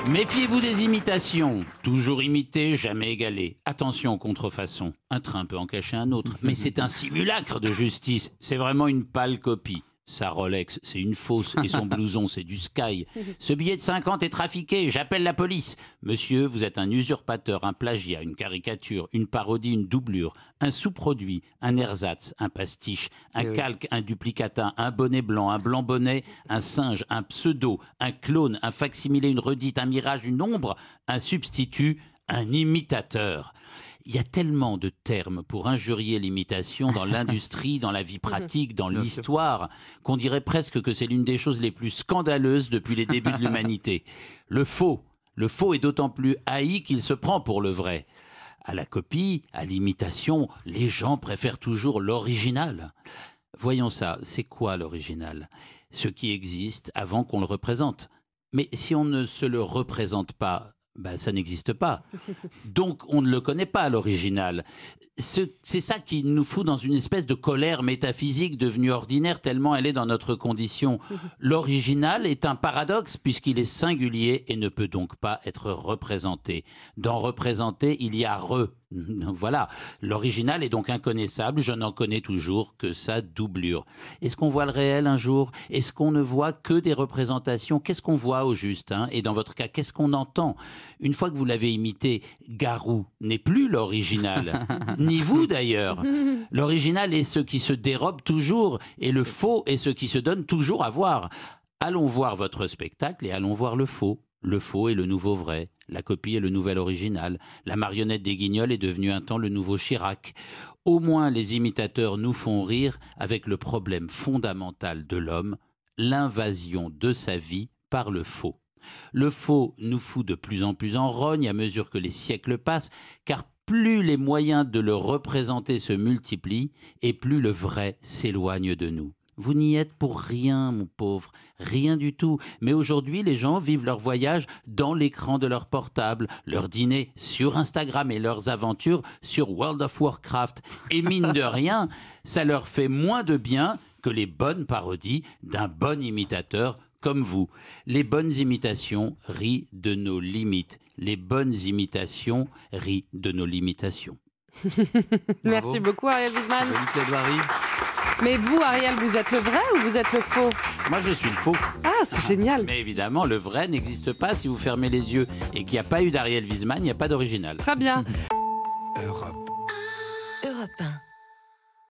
Méfiez-vous des imitations. Toujours imité, jamais égalé. Attention aux contrefaçons. Un train peut en cacher un autre, mais c'est un simulacre de justice. C'est vraiment une pâle copie. Sa Rolex, c'est une fausse, et son blouson, c'est du Sky. Ce billet de 50 est trafiqué, j'appelle la police. Monsieur, vous êtes un usurpateur, un plagiat, une caricature, une parodie, une doublure, un sous-produit, un ersatz, un pastiche, un calque, un duplicata, un bonnet blanc, un blanc bonnet, un singe, un pseudo, un clone, un facsimilé, une redite, un mirage, une ombre, un substitut, un imitateur. Il y a tellement de termes pour injurier l'imitation dans l'industrie, dans la vie pratique, dans l'histoire, qu'on dirait presque que c'est l'une des choses les plus scandaleuses depuis les débuts de l'humanité. Le faux est d'autant plus haï qu'il se prend pour le vrai. À la copie, à l'imitation, les gens préfèrent toujours l'original. Voyons ça, c'est quoi l'original? Ce qui existe avant qu'on le représente. Mais si on ne se le représente pas, ça n'existe pas. Donc, on ne le connaît pas, l'original. C'est ça qui nous fout dans une espèce de colère métaphysique devenue ordinaire tellement elle est dans notre condition. L'original est un paradoxe puisqu'il est singulier et ne peut donc pas être représenté. Dans représenter, il y a Voilà, l'original est donc inconnaissable, je n'en connais toujours que sa doublure. Est-ce qu'on voit le réel un jour? Est-ce qu'on ne voit que des représentations? Qu'est-ce qu'on voit au juste, hein? Et dans votre cas, qu'est-ce qu'on entend? Une fois que vous l'avez imité, Garou n'est plus l'original, ni vous d'ailleurs. L'original est ce qui se dérobe toujours, et le faux est ce qui se donne toujours à voir. Allons voir votre spectacle et allons voir le faux. Le faux est le nouveau vrai, la copie est le nouvel original, la marionnette des Guignols est devenue un temps le nouveau Chirac. Au moins les imitateurs nous font rire avec le problème fondamental de l'homme, l'invasion de sa vie par le faux. Le faux nous fout de plus en plus en rogne à mesure que les siècles passent, car plus les moyens de le représenter se multiplient et plus le vrai s'éloigne de nous. Vous n'y êtes pour rien, mon pauvre, rien du tout. Mais aujourd'hui, les gens vivent leur voyage dans l'écran de leur portable, leur dîner sur Instagram et leurs aventures sur World of Warcraft. Et mine de rien, ça leur fait moins de bien que les bonnes parodies d'un bon imitateur comme vous. Les bonnes imitations rient de nos limites. Les bonnes imitations rient de nos limitations. Merci beaucoup, Ariel Wiesman. Mais vous, Ariel, vous êtes le vrai ou vous êtes le faux? Moi, je suis le faux. Ah, c'est génial. Mais évidemment, le vrai n'existe pas si vous fermez les yeux et qu'il n'y a pas eu d'Ariel Wiesman, il n'y a pas d'original. Très bien.